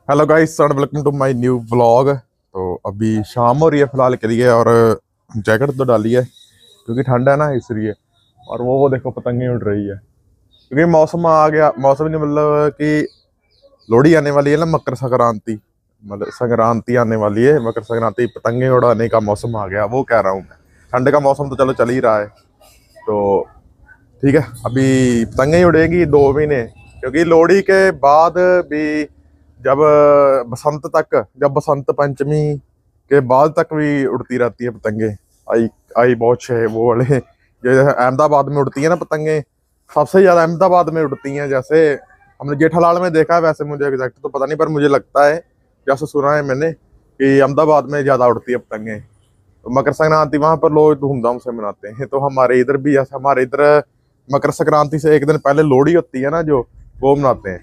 Hello guys and welcome to my new vlog. तो अभी शाम हो रही है फिलहाल के लिए, और जैकेट तो डाली है क्योंकि ठंड है ना इसलिए। और वो देखो पतंगे उड़ रही है क्योंकि मौसम आ गया। मौसम नहीं मतलब कि लोहड़ी आने वाली है ना, मकर संक्रांति, मतलब संक्रांति आने वाली है, मकर संक्रांति, पतंगे उड़ाने का मौसम आ गया, वो कह रहा हूँ मैं। ठंड का मौसम तो चलो चल ही रहा है, तो ठीक है। अभी पतंगे ही उड़ेगी 2 महीने, क्योंकि लोहड़ी के बाद भी जब बसंत तक, जब बसंत पंचमी के बाद तक भी उड़ती रहती है पतंगे। आई आई बहुत है वो वाले जो अहमदाबाद में उड़ती है ना पतंगे, सबसे ज्यादा अहमदाबाद में उड़ती हैं। जैसे हमने जेठालाल में देखा है, वैसे मुझे एग्जैक्ट तो पता नहीं, पर मुझे लगता है, जैसे सुना है मैंने, कि अहमदाबाद में ज्यादा उड़ती है पतंगे। तो मकर संक्रांति वहां पर लोग धूमधाम से मनाते हैं। तो हमारे इधर भी, जैसे हमारे इधर मकर संक्रांति से एक दिन पहले लोहड़ी होती है ना, जो वो मनाते हैं।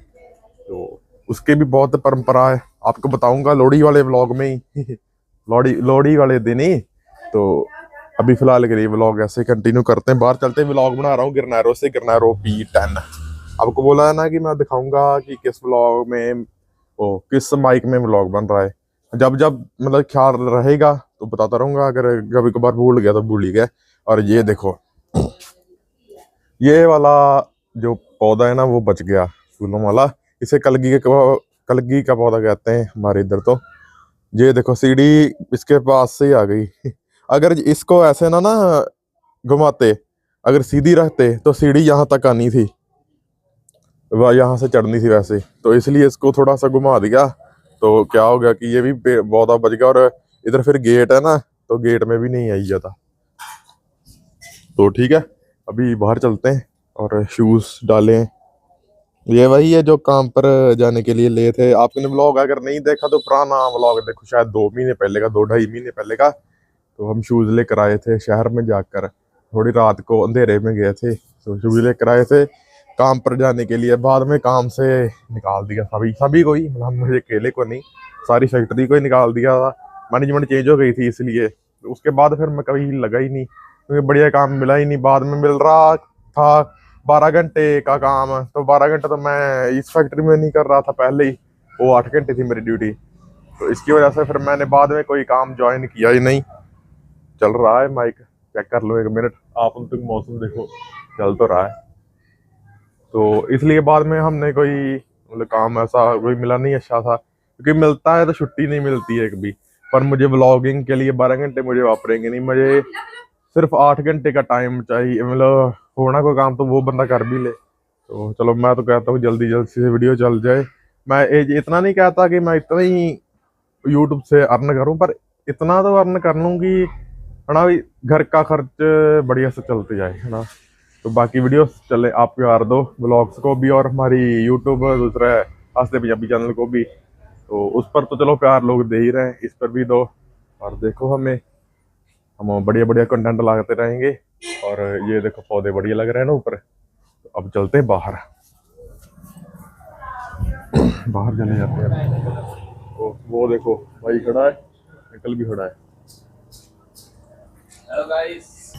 तो उसके भी बहुत परंपरा है, आपको बताऊंगा लोहड़ी वाले व्लॉग में ही लोहड़ी लोहड़ी वाले दिन ही। तो अभी फिलहाल के लिए व्लॉग ऐसे कंटिन्यू करते हैं। बाहर चलते हैं, व्लॉग बना रहा हूँ गिरनारों से, गिरनारों P10। आपको बोला है ना कि मैं दिखाऊंगा कि किस व्लॉग में, ओ किस माइक में व्लॉग बन रहा है। जब जब मतलब ख्याल रहेगा तो बताता रहूंगा, अगर कभी कभार भूल गया तो भूल ही गया। और ये देखो, ये वाला जो पौधा है ना वो बच गया, फूलों वाला। इसे कलगी का पौधा कहते हैं हमारे इधर तो। ये देखो सीढ़ी इसके पास से ही आ गई अगर इसको ऐसे ना घुमाते, अगर सीधी रखते तो सीढ़ी यहाँ तक आनी थी, वह यहाँ से चढ़नी थी वैसे। तो इसलिए इसको थोड़ा सा घुमा दिया, तो क्या हो गया कि ये भी पौधा बच गया। और इधर फिर गेट है ना, तो गेट में भी नहीं आई जाता। तो ठीक है, अभी बाहर चलते हैं और शूज डालें। ये वही है जो काम पर जाने के लिए लिए थे। आपने व्लॉग अगर नहीं देखा तो पुराना व्लॉग देखो, शायद 2 महीने पहले का, 2 ढाई महीने पहले का। तो हम शूज लेकर आए थे शहर में जाकर, थोड़ी रात को अंधेरे में गए थे, तो शूज लेकर आए थे काम पर जाने के लिए। बाद में काम से निकाल दिया सभी सभी को ही, मतलब मुझे अकेले को नहीं, सारी फैक्ट्री को ही निकाल दिया था। मैनेजमेंट चेंज हो गई थी इसलिए। तो उसके बाद फिर मैं कभी लगा ही नहीं, क्योंकि बढ़िया काम मिला ही नहीं। बाद में मिल रहा था 12 घंटे का काम, तो 12 घंटे तो मैं इस फैक्ट्री में नहीं कर रहा था पहले ही, वो 8 घंटे थी मेरी ड्यूटी। तो इसकी वजह से फिर मैंने बाद में कोई काम ज्वाइन किया ही नहीं। चल रहा है माइक, चेक कर लो 1 मिनट आप, उन तक मौसम देखो, चल तो रहा है। तो इसलिए बाद में हमने कोई मतलब काम ऐसा कोई मिला नहीं अच्छा सा, क्योंकि मिलता है तो छुट्टी नहीं मिलती है कभी। पर मुझे व्लॉगिंग के लिए 12 घंटे मुझे वापरेंगे नहीं, मुझे सिर्फ 8 घंटे का टाइम चाहिए। मतलब होना कोई काम तो वो बंदा कर भी ले। तो चलो, मैं तो कहता हूँ जल्दी जल्दी से वीडियो चल जाए। मैं इतना नहीं कहता कि मैं इतना ही यूट्यूब से अर्न करूं, पर इतना तो अर्न कर लूँ कि है ना भाई, घर का खर्च बढ़िया से चलते जाए, है ना। तो बाकी वीडियोस चले, आप प्यार दो ब्लॉग्स को भी, और हमारी यूट्यूब दूसरा है हंसते पंजाबी चैनल को भी। तो उस पर तो चलो प्यार लोग दे ही रहे हैं, इस पर भी दो। और देखो हमें, हम बढ़िया बढ़िया कंटेंट लाते रहेंगे। और ये देखो पौधे बढ़िया लग रहे हैं ना ऊपर। तो अब चलते हैं बाहर, बाहर चले जाते हैं। तो वो देखो भाई खड़ा है, अंकल भी खड़ा है।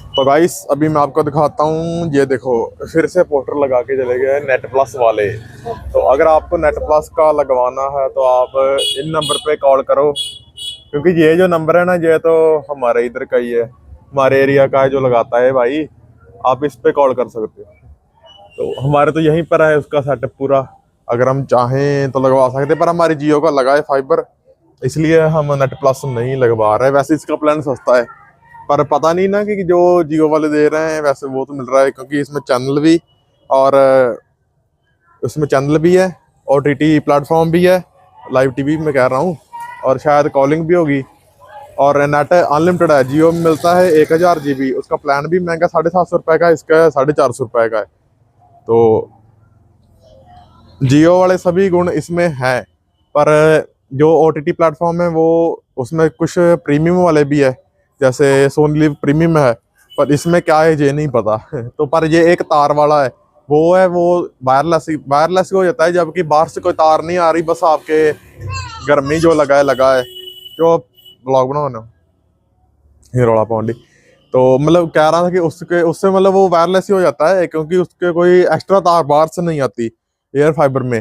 तो गाइस अभी मैं आपको दिखाता हूँ, ये देखो फिर से पोस्टर लगा के चले गए नेट प्लस वाले। तो अगर आपको नेट प्लस का लगवाना है तो आप इन नंबर पे कॉल करो, क्योंकि ये जो नंबर है ना, ये तो हमारे इधर का ही है, हमारे एरिया का है जो लगाता है भाई। आप इस पे कॉल कर सकते हो। तो हमारे तो यहीं पर है उसका सेटअप पूरा, अगर हम चाहें तो लगवा सकते हैं। पर हमारी जियो का लगा है फाइबर, इसलिए हम नेट प्लस नहीं लगवा रहे। वैसे इसका प्लान सस्ता है, पर पता नहीं ना कि जो जियो वाले दे रहे हैं वैसे वो तो मिल रहा है, क्योंकि इसमें चैनल भी, और उसमें चैनल भी है, OTT प्लेटफॉर्म भी है, लाइव टीवी में कह रहा हूँ, और शायद कॉलिंग भी होगी, और नेट अनलिमिटेड है। जियो में मिलता है 1000 GB, उसका प्लान भी महंगा 750 रुपये का, इसका 450 रुपये का है। तो जियो वाले सभी गुण इसमें हैं, पर जो OTT प्लेटफॉर्म है वो, उसमें कुछ प्रीमियम वाले भी है, जैसे सोनी लिव प्रीमियम है, पर इसमें क्या है ये नहीं पता तो पर ये एक तार वाला है, वो है वो वायरलेस हो जाता है, जबकि बाहर से कोई तार नहीं आ रही, बस आपके घर में जो लगा है जो ब्लॉग बनाना ये रौला पाउंडी। तो मतलब कह रहा था कि उससे मतलब वो वायरलेस ही हो जाता है, क्योंकि उसके कोई एक्स्ट्रा तार बाहर से नहीं आती एयर फाइबर में।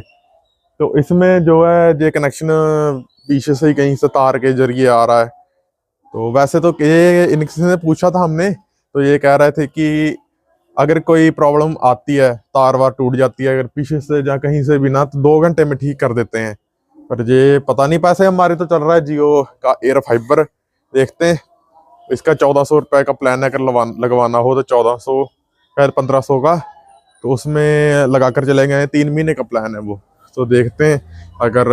तो इसमें जो है ये कनेक्शन पीछे से ही कहीं से तार के जरिए आ रहा है। तो वैसे तो ये इनसे ने पूछा था हमने, तो ये कह रहे थे कि अगर कोई प्रॉब्लम आती है, तार वार टूट जाती है अगर पीछे से या कहीं से भी ना, तो 2 घंटे में ठीक कर देते हैं। पर ये पता नहीं, पैसे हमारे तो चल रहा है जियो का एयर फाइबर, देखते हैं। इसका 1400 रुपये का प्लान है, अगर लगवाना हो तो 1400 शायद 1500 का, तो उसमें लगा कर चले गए। 3 महीने का प्लान है वो, तो देखते हैं। अगर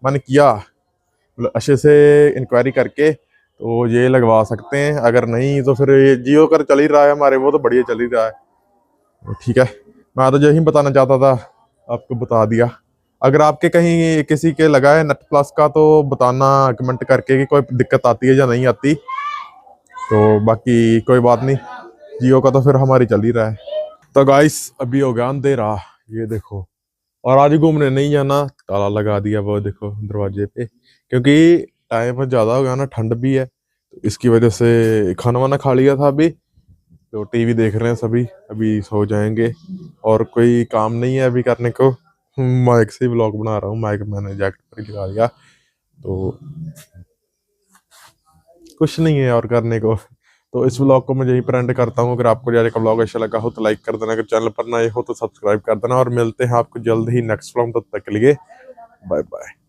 मन किया मतलब अच्छे से इंक्वायरी करके तो ये लगवा सकते हैं, अगर नहीं तो फिर ये जियो कर चल ही रहा है हमारे, वो तो बढ़िया चल ही रहा है। तो ठीक है, मैं तो यही बताना चाहता था, आपको बता दिया। अगर आपके कहीं किसी के लगा है नेट प्लस का तो बताना कमेंट करके कि कोई दिक्कत आती है या नहीं आती। तो बाकी कोई बात नहीं, जियो का तो फिर हमारी चल ही रहा है। तो गाइस अभी हो गया अंधेरा, ये देखो। और आज घूमने नहीं जाना, ताला लगा दिया वो देखो दरवाजे पे, क्योंकि टाइम ज़्यादा हो गया ना, ठंड भी है, तो इसकी वजह से खाना वाना खा लिया था अभी। तो टीवी देख रहे हैं सभी, अभी सो जाएंगे। और कोई काम नहीं है अभी करने को। माइक से व्लॉग बना रहा हूँ, माइक मैंने जैकेट पर ही लगा दिया, तो कुछ नहीं है और करने को। तो इस व्लॉग को मैं यहीं पर एंड करता हूँ। अगर आपको यार का व्लॉग अच्छा लगा हो तो लाइक कर देना, अगर चैनल पर नए हो तो सब्सक्राइब कर देना, और मिलते हैं आपको जल्द ही नेक्स्ट व्लॉग। तब तक के लिए बाय बाय।